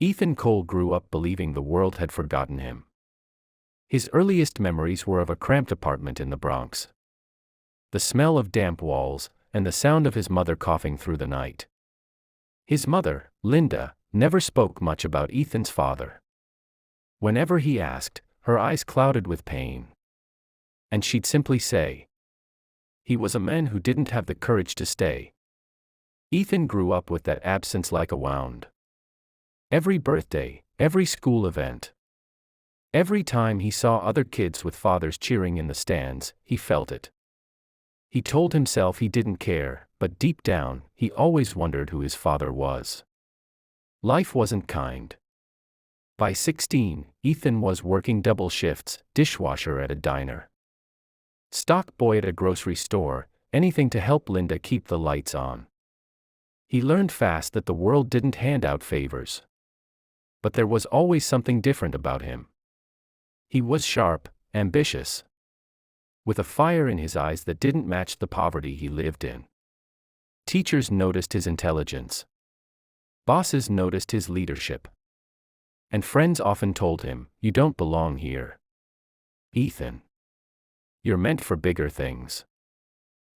Ethan Cole grew up believing the world had forgotten him. His earliest memories were of a cramped apartment in the Bronx. The smell of damp walls, and the sound of his mother coughing through the night. His mother, Linda, never spoke much about Ethan's father. Whenever he asked, her eyes clouded with pain. And she'd simply say, "He was a man who didn't have the courage to stay." Ethan grew up with that absence like a wound. Every birthday, every school event. Every time he saw other kids with fathers cheering in the stands, he felt it. He told himself he didn't care, but deep down, he always wondered who his father was. Life wasn't kind. By 16, Ethan was working double shifts, dishwasher at a diner, stock boy at a grocery store, anything to help Linda keep the lights on. He learned fast that the world didn't hand out favors. But there was always something different about him. He was sharp, ambitious, with a fire in his eyes that didn't match the poverty he lived in. Teachers noticed his intelligence. Bosses noticed his leadership. And friends often told him, "You don't belong here, Ethan. You're meant for bigger things."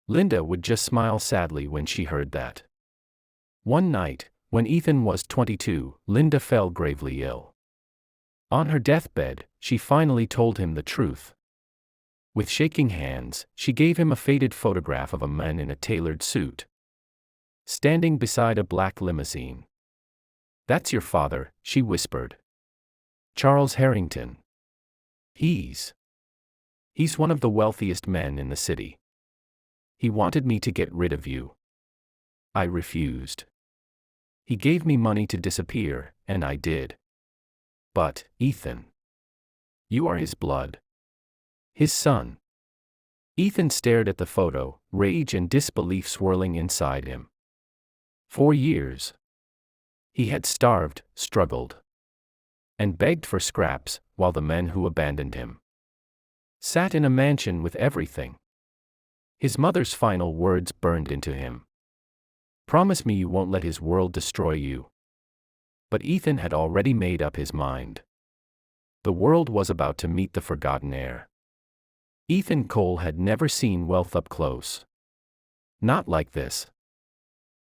Linda would just smile sadly when she heard that. One night, when Ethan was 22, Linda fell gravely ill. On her deathbed, she finally told him the truth. With shaking hands, she gave him a faded photograph of a man in a tailored suit, standing beside a black limousine. "That's your father," she whispered. "Charles Harrington. He's one of the wealthiest men in the city. He wanted me to get rid of you. I refused. He gave me money to disappear, and I did. But, Ethan, you are his blood. His son." Ethan stared at the photo, rage and disbelief swirling inside him. For years, he had starved, struggled, and begged for scraps, while the men who abandoned him sat in a mansion with everything. His mother's final words burned into him. "Promise me you won't let his world destroy you." But Ethan had already made up his mind. The world was about to meet the Forgotten Heir. Ethan Cole had never seen wealth up close. Not like this.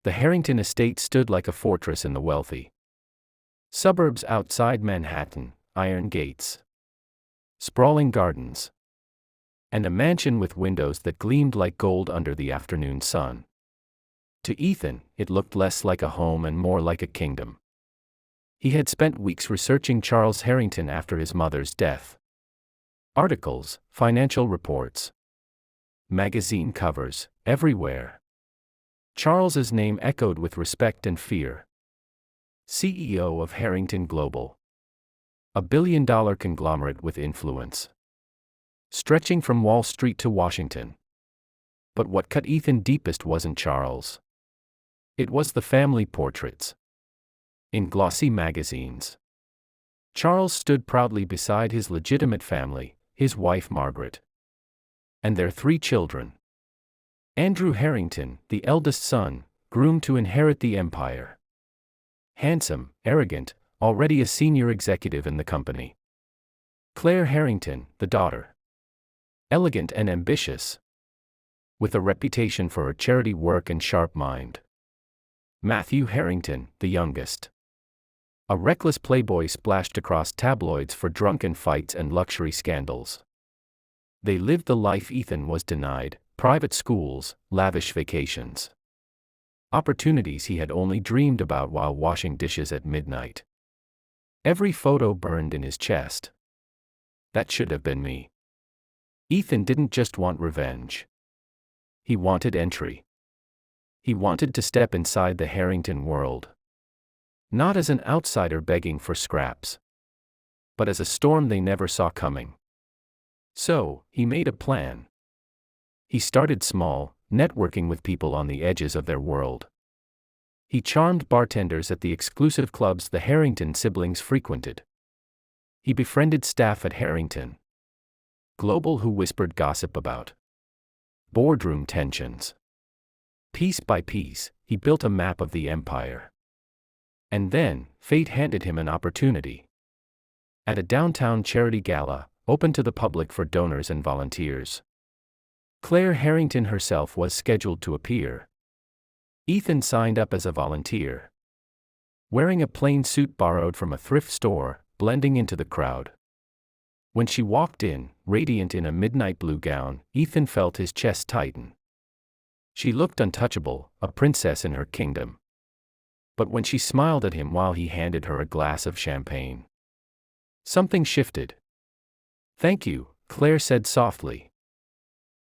The Harrington estate stood like a fortress in the wealthy suburbs outside Manhattan, iron gates, sprawling gardens, and a mansion with windows that gleamed like gold under the afternoon sun. To Ethan, it looked less like a home and more like a kingdom. He had spent weeks researching Charles Harrington after his mother's death. Articles, financial reports, magazine covers, everywhere. Charles's name echoed with respect and fear. CEO of Harrington Global, a billion-dollar conglomerate with influence, stretching from Wall Street to Washington. But what cut Ethan deepest wasn't Charles. It was the family portraits. In glossy magazines, Charles stood proudly beside his legitimate family, his wife Margaret, and their 3 children. Andrew Harrington, the eldest son, groomed to inherit the empire. Handsome, arrogant, already a senior executive in the company. Claire Harrington, the daughter. Elegant and ambitious, with a reputation for her charity work and sharp mind. Matthew Harrington, the youngest. A reckless playboy splashed across tabloids for drunken fights and luxury scandals. They lived the life Ethan was denied: private schools, lavish vacations, opportunities he had only dreamed about while washing dishes at midnight. Every photo burned in his chest. That should have been me. Ethan didn't just want revenge. He wanted entry. He wanted to step inside the Harrington world. Not as an outsider begging for scraps, but as a storm they never saw coming. So, he made a plan. He started small, networking with people on the edges of their world. He charmed bartenders at the exclusive clubs the Harrington siblings frequented. He befriended staff at Harrington Global who whispered gossip about boardroom tensions. Piece by piece, he built a map of the empire. And then, fate handed him an opportunity. At a downtown charity gala, open to the public for donors and volunteers, Claire Harrington herself was scheduled to appear. Ethan signed up as a volunteer. Wearing a plain suit borrowed from a thrift store, blending into the crowd. When she walked in, radiant in a midnight blue gown, Ethan felt his chest tighten. She looked untouchable, a princess in her kingdom. But when she smiled at him while he handed her a glass of champagne, something shifted. "Thank you," Claire said softly,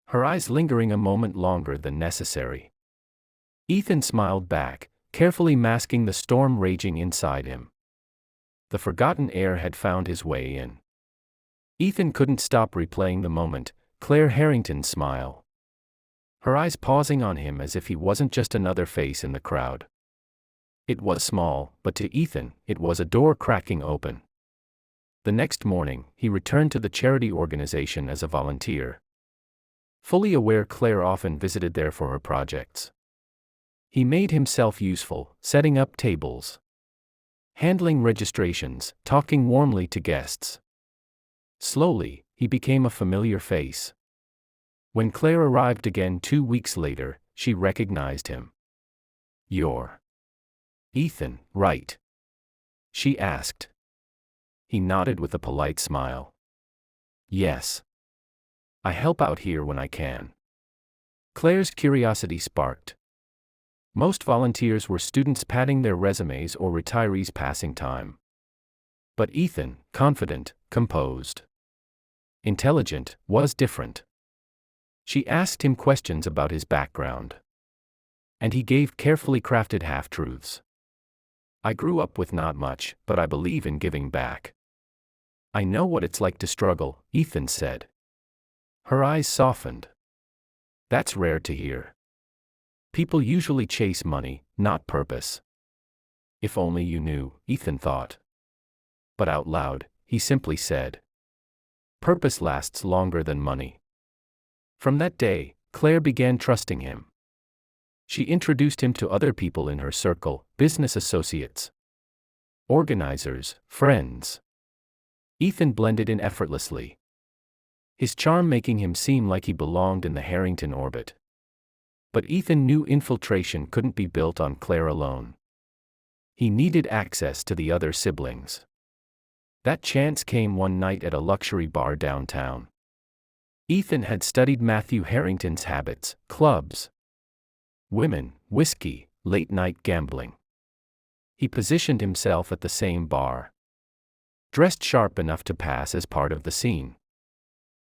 her eyes lingering a moment longer than necessary. Ethan smiled back, carefully masking the storm raging inside him. The Forgotten Heir had found his way in. Ethan couldn't stop replaying the moment, Claire Harrington's smile, her eyes pausing on him as if he wasn't just another face in the crowd. It was small, but to Ethan, it was a door cracking open. The next morning, he returned to the charity organization as a volunteer, fully aware Claire often visited there for her projects. He made himself useful, setting up tables, handling registrations, talking warmly to guests. Slowly, he became a familiar face. When Claire arrived again 2 weeks later, she recognized him. "You're Ethan, right?" she asked. He nodded with a polite smile. "Yes. I help out here when I can." Claire's curiosity sparked. Most volunteers were students padding their resumes or retirees passing time. But Ethan, confident, composed, intelligent, was different. She asked him questions about his background, and he gave carefully crafted half-truths. "I grew up with not much, but I believe in giving back." "I know what it's like to struggle," Ethan said. Her eyes softened. "That's rare to hear. People usually chase money, not purpose." "If only you knew," Ethan thought. But out loud, he simply said, "Purpose lasts longer than money." From that day, Claire began trusting him. She introduced him to other people in her circle, business associates, organizers, friends. Ethan blended in effortlessly, his charm making him seem like he belonged in the Harrington orbit. But Ethan knew infiltration couldn't be built on Claire alone. He needed access to the other siblings. That chance came one night at a luxury bar downtown. Ethan had studied Matthew Harrington's habits: clubs, women, whiskey, late-night gambling. He positioned himself at the same bar, dressed sharp enough to pass as part of the scene.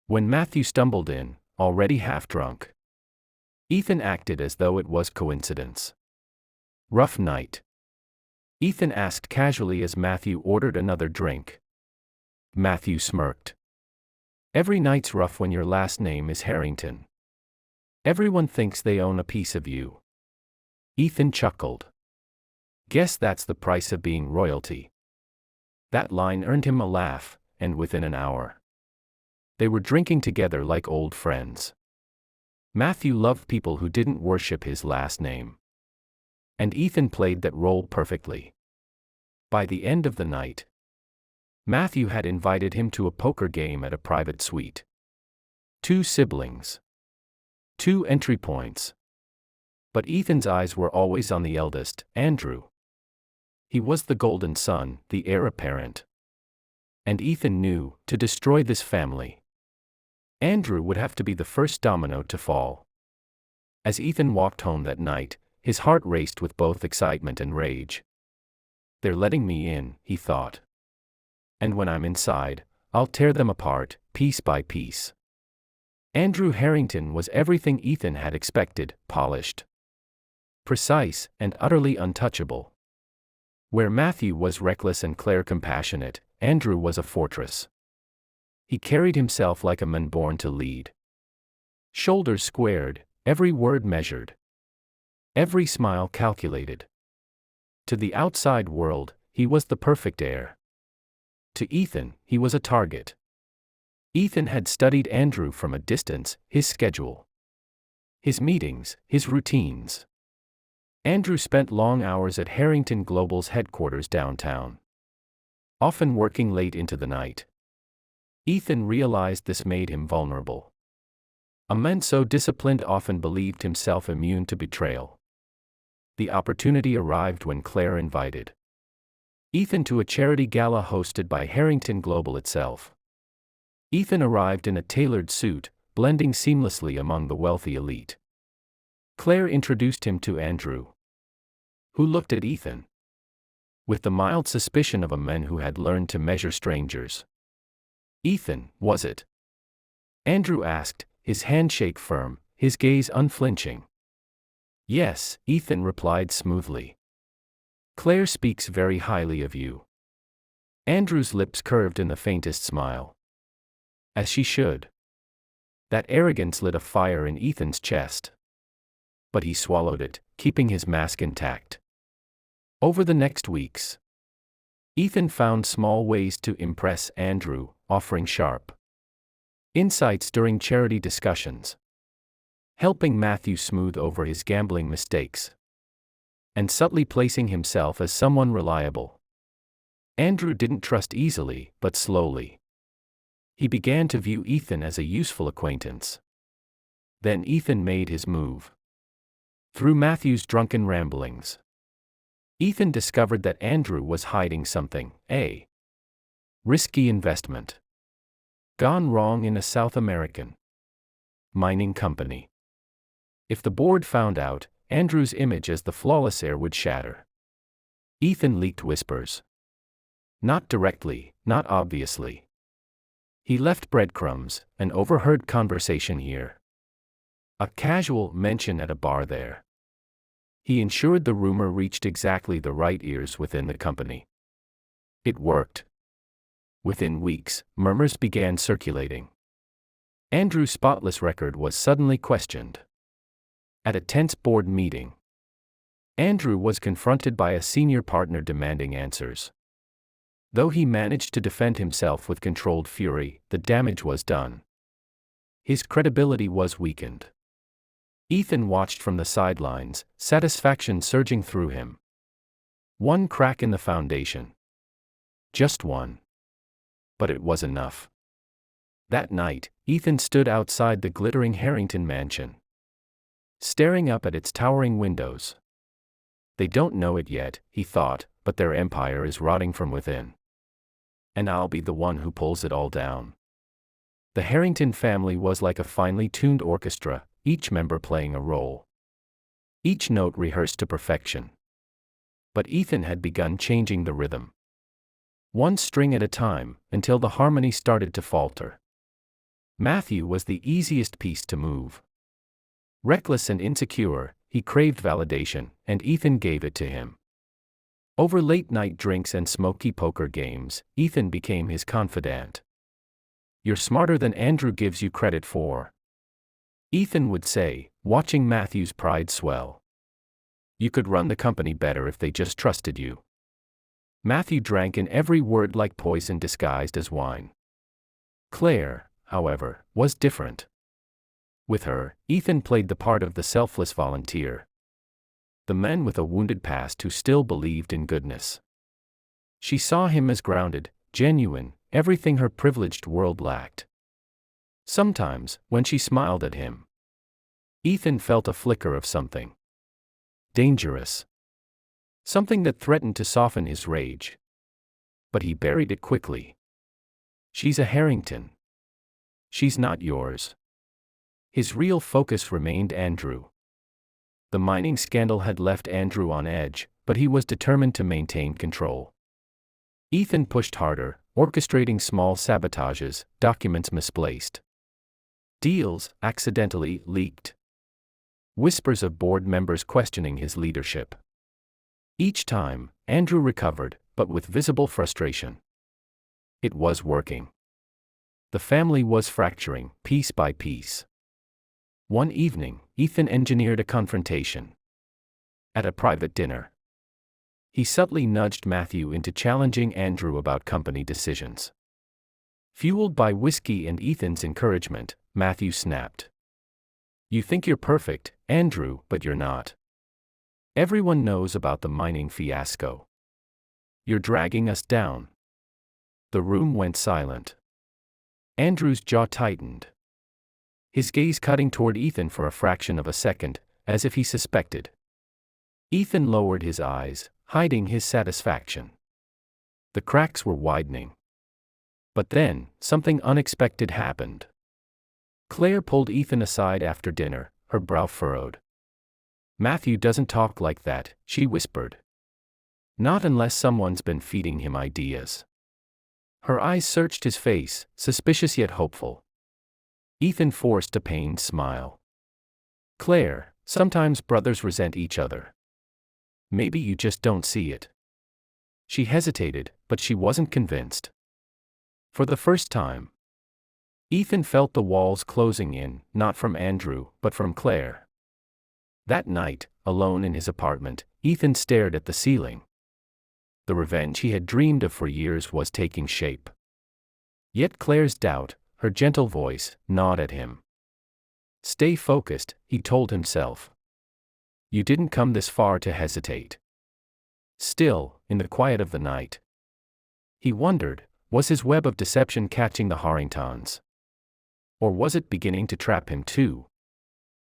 When Matthew stumbled in, already half-drunk, Ethan acted as though it was coincidence. "Rough night?" Ethan asked casually as Matthew ordered another drink. Matthew smirked. "Every night's rough when your last name is Harrington. Everyone thinks they own a piece of you." Ethan chuckled. "Guess that's the price of being royalty." That line earned him a laugh, and within an hour, they were drinking together like old friends. Matthew loved people who didn't worship his last name, and Ethan played that role perfectly. By the end of the night, Matthew had invited him to a poker game at a private suite. 2 siblings. 2 entry points. But Ethan's eyes were always on the eldest, Andrew. He was the golden son, the heir apparent. And Ethan knew, to destroy this family, Andrew would have to be the first domino to fall. As Ethan walked home that night, his heart raced with both excitement and rage. "They're letting me in," he thought. "And when I'm inside, I'll tear them apart, piece by piece." Andrew Harrington was everything Ethan had expected: polished, precise, and utterly untouchable. Where Matthew was reckless and Claire compassionate, Andrew was a fortress. He carried himself like a man born to lead. Shoulders squared, every word measured, every smile calculated. To the outside world, he was the perfect heir. To Ethan, he was a target. Ethan had studied Andrew from a distance: his schedule, his meetings, his routines. Andrew spent long hours at Harrington Global's headquarters downtown, often working late into the night. Ethan realized this made him vulnerable. A man so disciplined often believed himself immune to betrayal. The opportunity arrived when Claire invited Ethan to a charity gala hosted by Harrington Global itself. Ethan arrived in a tailored suit, blending seamlessly among the wealthy elite. Claire introduced him to Andrew, who looked at Ethan with the mild suspicion of a man who had learned to measure strangers. "Ethan, was it?" Andrew asked, his handshake firm, his gaze unflinching. "Yes," Ethan replied smoothly. "Claire speaks very highly of you." Andrew's lips curved in the faintest smile. As she should. That arrogance lit a fire in Ethan's chest. But he swallowed it, keeping his mask intact. Over the next weeks, Ethan found small ways to impress Andrew, offering sharp insights during charity discussions, helping Matthew smooth over his gambling mistakes, and subtly placing himself as someone reliable. Andrew didn't trust easily, but slowly. He began to view Ethan as a useful acquaintance. Then Ethan made his move. Through Matthew's drunken ramblings, Ethan discovered that Andrew was hiding something, a risky investment gone wrong in a South American mining company. If the board found out, Andrew's image as the flawless heir would shatter. Ethan leaked whispers. Not directly, not obviously. He left breadcrumbs, an overheard conversation here, a casual mention at a bar there. He ensured the rumor reached exactly the right ears within the company. It worked. Within weeks, murmurs began circulating. Andrew's spotless record was suddenly questioned. At a tense board meeting, Andrew was confronted by a senior partner demanding answers. Though he managed to defend himself with controlled fury, the damage was done. His credibility was weakened. Ethan watched from the sidelines, satisfaction surging through him. One crack in the foundation. Just one. But it was enough. That night, Ethan stood outside the glittering Harrington mansion, staring up at its towering windows. They don't know it yet, he thought, but their empire is rotting from within. And I'll be the one who pulls it all down. The Harrington family was like a finely tuned orchestra, each member playing a role. Each note rehearsed to perfection. But Ethan had begun changing the rhythm. One string at a time, until the harmony started to falter. Matthew was the easiest piece to move. Reckless and insecure, he craved validation, and Ethan gave it to him. Over late-night drinks and smoky poker games, Ethan became his confidant. "You're smarter than Andrew gives you credit for," Ethan would say, watching Matthew's pride swell. "You could run the company better if they just trusted you." Matthew drank in every word like poison disguised as wine. Claire, however, was different. With her, Ethan played the part of the selfless volunteer. The man with a wounded past who still believed in goodness. She saw him as grounded, genuine, everything her privileged world lacked. Sometimes, when she smiled at him, Ethan felt a flicker of something dangerous. Something that threatened to soften his rage. But he buried it quickly. "She's a Harrington. She's not yours." His real focus remained Andrew. The mining scandal had left Andrew on edge, but he was determined to maintain control. Ethan pushed harder, orchestrating small sabotages, documents misplaced. Deals accidentally leaked. Whispers of board members questioning his leadership. Each time, Andrew recovered, but with visible frustration. It was working. The family was fracturing, piece by piece. One evening, Ethan engineered a confrontation. At a private dinner, he subtly nudged Matthew into challenging Andrew about company decisions. Fueled by whiskey and Ethan's encouragement, Matthew snapped. "You think you're perfect, Andrew, but you're not. Everyone knows about the mining fiasco. You're dragging us down. The room went silent. Andrew's jaw tightened. His gaze cutting toward Ethan for a fraction of a second, as if he suspected. Ethan lowered his eyes, hiding his satisfaction. The cracks were widening. But then, something unexpected happened. Claire pulled Ethan aside after dinner, her brow furrowed. "Matthew doesn't talk like that," she whispered. "Not unless someone's been feeding him ideas." Her eyes searched his face, suspicious yet hopeful. Ethan forced a pained smile. "Claire, sometimes brothers resent each other. Maybe you just don't see it." She hesitated, but she wasn't convinced. For the first time, Ethan felt the walls closing in, not from Andrew, but from Claire. That night, alone in his apartment, Ethan stared at the ceiling. The revenge he had dreamed of for years was taking shape. Yet Claire's doubt, her gentle voice, gnawed at him. "Stay focused," he told himself. "You didn't come this far to hesitate." Still, in the quiet of the night, he wondered, was his web of deception catching the Harringtons? Or was it beginning to trap him too?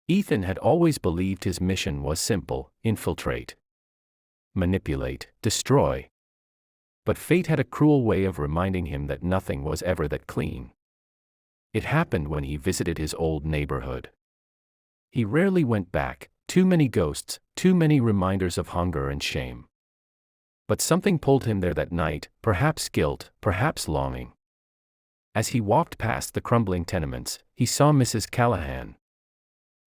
Ethan had always believed his mission was simple: infiltrate, manipulate, destroy. But fate had a cruel way of reminding him that nothing was ever that clean. It happened when he visited his old neighborhood. He rarely went back, too many ghosts, too many reminders of hunger and shame. But something pulled him there that night, perhaps guilt, perhaps longing. As he walked past the crumbling tenements, he saw Mrs. Callahan,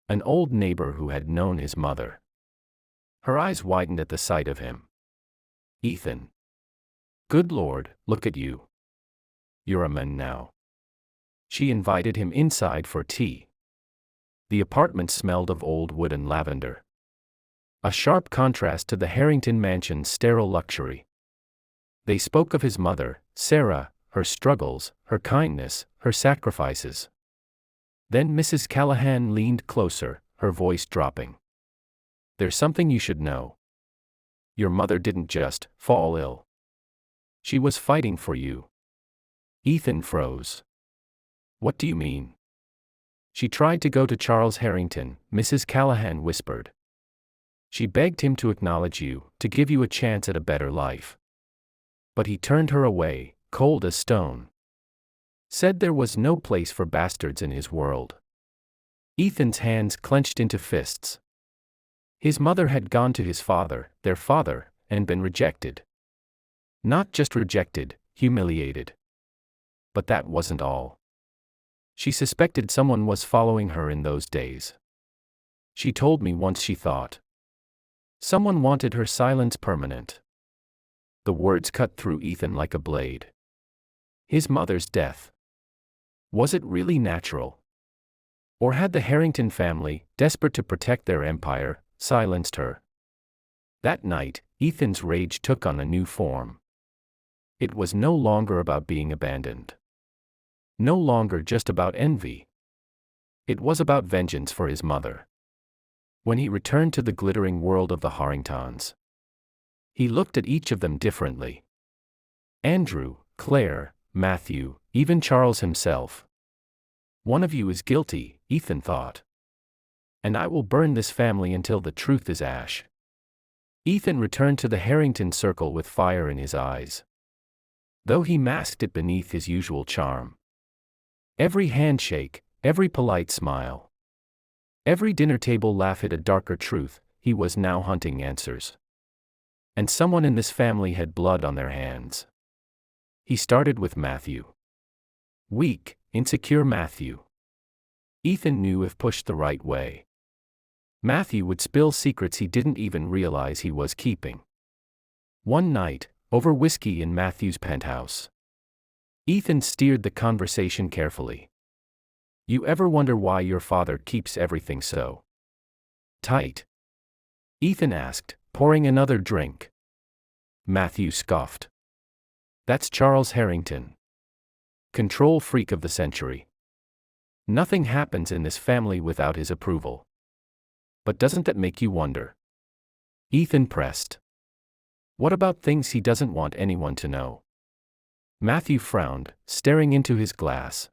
an old neighbor who had known his mother. Her eyes widened at the sight of him. "Ethan. Good Lord, look at you. You're a man now." She invited him inside for tea. The apartment smelled of old wood and lavender. A sharp contrast to the Harrington mansion's sterile luxury. They spoke of his mother, Sarah, her struggles, her kindness, her sacrifices. Then Mrs. Callahan leaned closer, her voice dropping. "There's something you should know. Your mother didn't just fall ill. She was fighting for you." Ethan froze. "What do you mean?" "She tried to go to Charles Harrington," Mrs. Callahan whispered. "She begged him to acknowledge you, to give you a chance at a better life. But he turned her away, cold as stone. Said there was no place for bastards in his world." Ethan's hands clenched into fists. His mother had gone to his father, their father, and been rejected. Not just rejected, humiliated. But that wasn't all. She suspected someone was following her in those days. "She told me once," she thought. "Someone wanted her silence permanent." The words cut through Ethan like a blade. His mother's death. Was it really natural? Or had the Harrington family, desperate to protect their empire, silenced her? That night, Ethan's rage took on a new form. It was no longer about being abandoned. No longer just about envy. It was about vengeance for his mother. When he returned to the glittering world of the Harringtons, he looked at each of them differently. Andrew, Claire, Matthew, even Charles himself. "One of you is guilty," Ethan thought. "And I will burn this family until the truth is ash." Ethan returned to the Harrington circle with fire in his eyes, though he masked it beneath his usual charm. Every handshake, every polite smile, every dinner table laugh hid a darker truth: he was now hunting answers. And someone in this family had blood on their hands. He started with Matthew. Weak, insecure Matthew. Ethan knew if pushed the right way, Matthew would spill secrets he didn't even realize he was keeping. One night, over whiskey in Matthew's penthouse, Ethan steered the conversation carefully. "You ever wonder why your father keeps everything so tight?" Ethan asked, pouring another drink. Matthew scoffed. "That's Charles Harrington. Control freak of the century. Nothing happens in this family without his approval." "But doesn't that make you wonder?" Ethan pressed. What about things he doesn't want anyone to know? Matthew frowned, staring into his glass.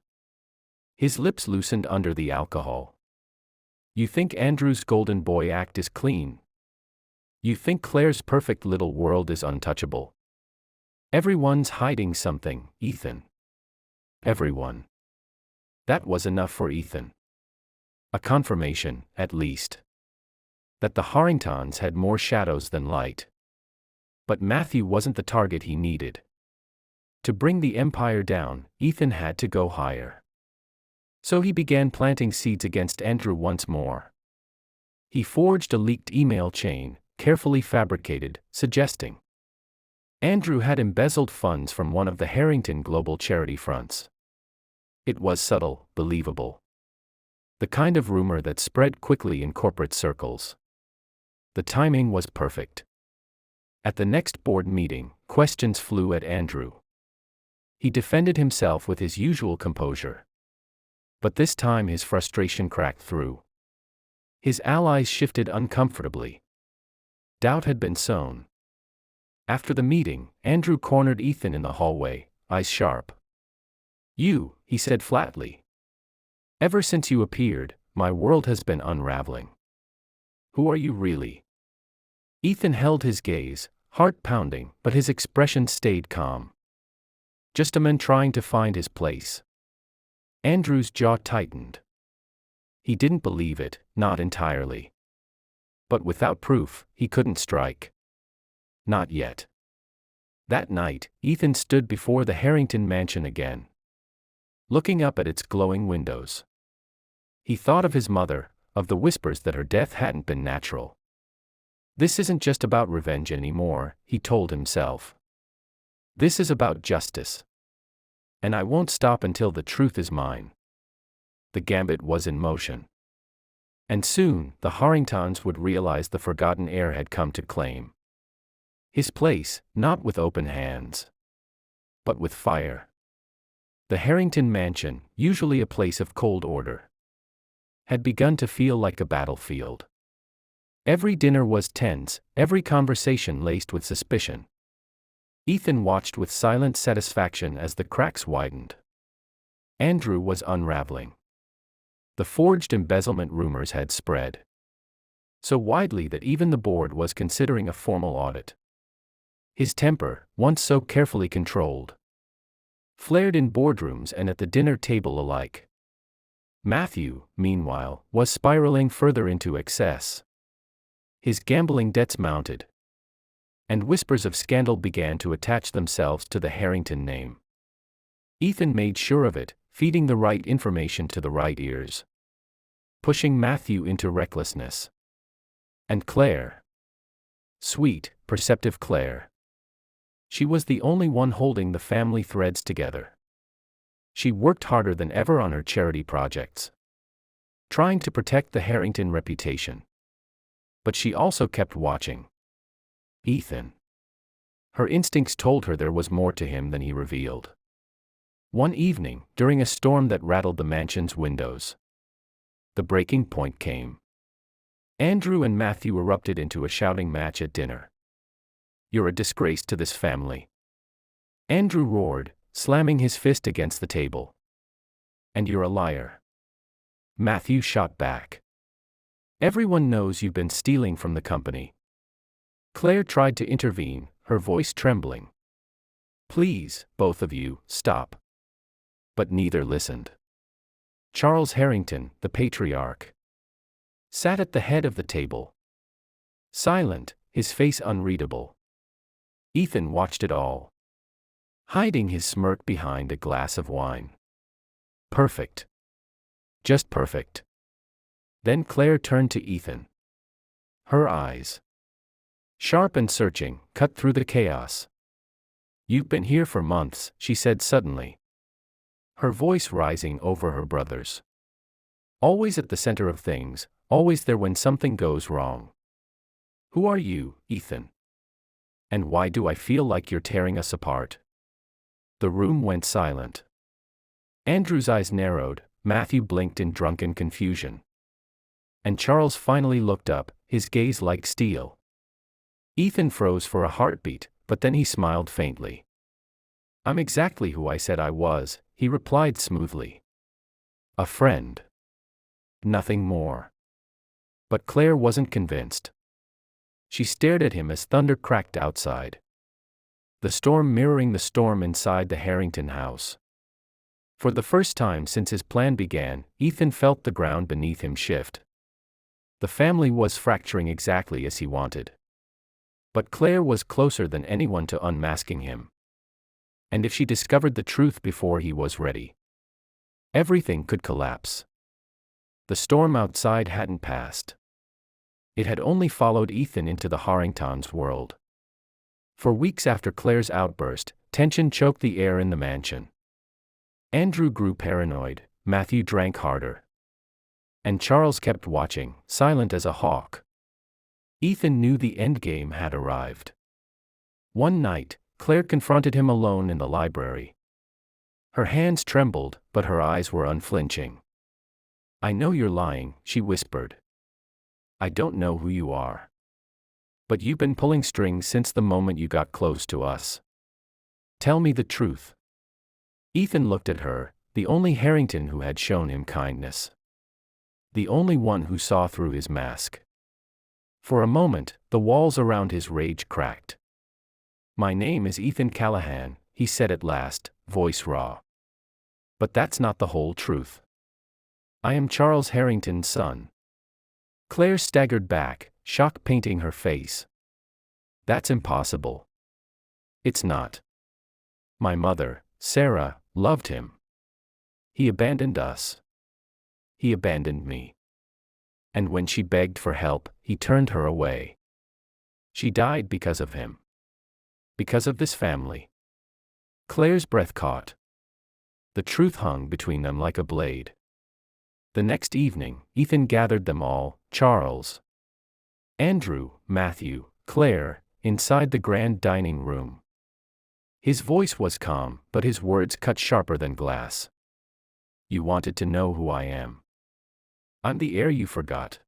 His lips loosened under the alcohol. You think Andrew's golden boy act is clean? You think Claire's perfect little world is untouchable? Everyone's hiding something, Ethan. Everyone. That was enough for Ethan. A confirmation, at least, that the Harringtons had more shadows than light. But Matthew wasn't the target he needed. To bring the empire down, Ethan had to go higher. So he began planting seeds against Andrew once more. He forged a leaked email chain, carefully fabricated, suggesting Andrew had embezzled funds from one of the Harrington global charity fronts. It was subtle, believable. The kind of rumor that spread quickly in corporate circles. The timing was perfect. At the next board meeting, questions flew at Andrew. He defended himself with his usual composure. But this time his frustration cracked through. His allies shifted uncomfortably. Doubt had been sown. After the meeting, Andrew cornered Ethan in the hallway, eyes sharp. You, he said flatly. Ever since you appeared, my world has been unraveling. Who are you really? Ethan held his gaze, heart pounding, but his expression stayed calm. Just a man trying to find his place. Andrew's jaw tightened. He didn't believe it, not entirely. But without proof, he couldn't strike. Not yet. That night, Ethan stood before the Harrington mansion again, looking up at its glowing windows. He thought of his mother, of the whispers that her death hadn't been natural. This isn't just about revenge anymore, he told himself. This is about justice. And I won't stop until the truth is mine. The gambit was in motion. And soon, the Harringtons would realize the Forgotten Heir had come to claim his place, not with open hands, but with fire. The Harrington mansion, usually a place of cold order, had begun to feel like a battlefield. Every dinner was tense, every conversation laced with suspicion. Ethan watched with silent satisfaction as the cracks widened. Andrew was unraveling. The forged embezzlement rumors had spread so widely that even the board was considering a formal audit. His temper, once so carefully controlled, flared in boardrooms and at the dinner table alike. Matthew, meanwhile, was spiraling further into excess. His gambling debts mounted, and whispers of scandal began to attach themselves to the Harrington name. Ethan made sure of it, feeding the right information to the right ears, pushing Matthew into recklessness. And Claire. Sweet, perceptive Claire. She was the only one holding the family threads together. She worked harder than ever on her charity projects, trying to protect the Harrington reputation. But she also kept watching Ethan. Her instincts told her there was more to him than he revealed. One evening, during a storm that rattled the mansion's windows, the breaking point came. Andrew and Matthew erupted into a shouting match at dinner. You're a disgrace to this family, Andrew roared, slamming his fist against the table. And you're a liar, Matthew shot back. Everyone knows you've been stealing from the company. Claire tried to intervene, her voice trembling. Please, both of you, stop. But neither listened. Charles Harrington, the patriarch, sat at the head of the table, silent, his face unreadable. Ethan watched it all, hiding his smirk behind a glass of wine. Perfect. Just perfect. Then Claire turned to Ethan. Her eyes, sharp and searching, cut through the chaos. You've been here for months, she said suddenly, her voice rising over her brother's. Always at the center of things, always there when something goes wrong. Who are you, Ethan? And why do I feel like you're tearing us apart? The room went silent. Andrew's eyes narrowed, Matthew blinked in drunken confusion. And Charles finally looked up, his gaze like steel. Ethan froze for a heartbeat, but then he smiled faintly. "I'm exactly who I said I was," he replied smoothly. "A friend. Nothing more." But Claire wasn't convinced. She stared at him as thunder cracked outside, the storm mirroring the storm inside the Harrington house. For the first time since his plan began, Ethan felt the ground beneath him shift. The family was fracturing exactly as he wanted. But Claire was closer than anyone to unmasking him. And if she discovered the truth before he was ready, everything could collapse. The storm outside hadn't passed. It had only followed Ethan into the Harrington's world. For weeks after Claire's outburst, tension choked the air in the mansion. Andrew grew paranoid, Matthew drank harder. And Charles kept watching, silent as a hawk. Ethan knew the endgame had arrived. One night, Claire confronted him alone in the library. Her hands trembled, but her eyes were unflinching. "I know you're lying," she whispered. "I don't know who you are. But you've been pulling strings since the moment you got close to us. Tell me the truth." Ethan looked at her, the only Harrington who had shown him kindness. The only one who saw through his mask. For a moment, the walls around his rage cracked. "My name is Ethan Callahan," he said at last, voice raw. "But that's not the whole truth. I am Charles Harrington's son." Claire staggered back, shock painting her face. "That's impossible." "It's not. My mother, Sarah, loved him. He abandoned us. He abandoned me. And when she begged for help, he turned her away. She died because of him. Because of this family." Claire's breath caught. The truth hung between them like a blade. The next evening, Ethan gathered them all, Charles, Andrew, Matthew, Claire, inside the grand dining room. His voice was calm, but his words cut sharper than glass. "You wanted to know who I am. I'm the heir you forgot.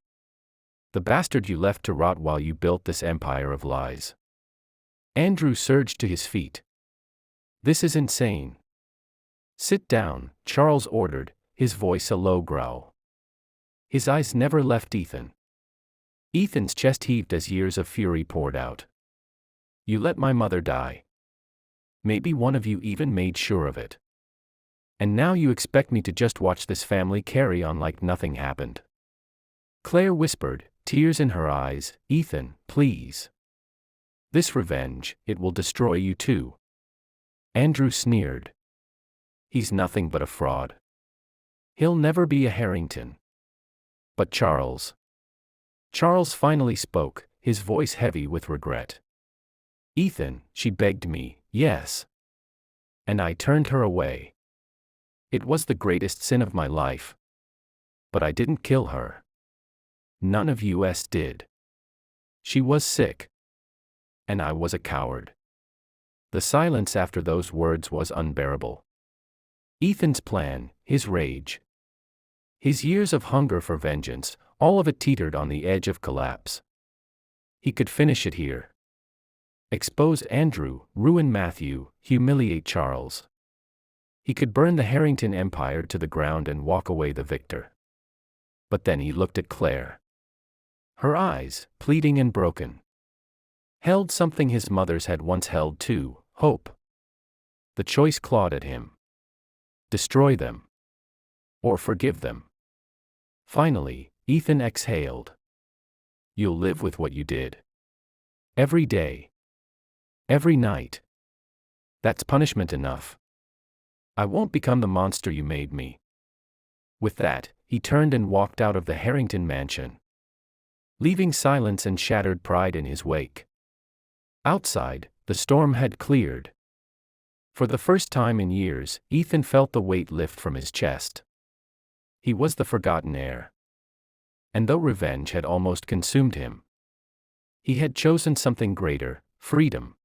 The bastard you left to rot while you built this empire of lies." Andrew surged to his feet. "This is insane." "Sit down," Charles ordered, his voice a low growl. His eyes never left Ethan. Ethan's chest heaved as years of fury poured out. "You let my mother die. Maybe one of you even made sure of it. And now you expect me to just watch this family carry on like nothing happened." Claire whispered, tears in her eyes, "Ethan, please. This revenge, it will destroy you too." Andrew sneered. "He's nothing but a fraud. He'll never be a Harrington." "But Charles." Charles finally spoke, his voice heavy with regret. "Ethan, she begged me, yes. And I turned her away. It was the greatest sin of my life. But I didn't kill her. None of us did. She was sick. And I was a coward." The silence after those words was unbearable. Ethan's plan, his rage, his years of hunger for vengeance, all of it teetered on the edge of collapse. He could finish it here. Expose Andrew, ruin Matthew, humiliate Charles. He could burn the Harrington Empire to the ground and walk away the victor. But then he looked at Claire. Her eyes, pleading and broken, held something his mother's had once held too, hope. The choice clawed at him. Destroy them. Or forgive them. Finally, Ethan exhaled. "You'll live with what you did. Every day. Every night. That's punishment enough. I won't become the monster you made me." With that, he turned and walked out of the Harrington mansion, leaving silence and shattered pride in his wake. Outside, the storm had cleared. For the first time in years, Ethan felt the weight lift from his chest. He was the Forgotten Heir. And though revenge had almost consumed him, he had chosen something greater, freedom.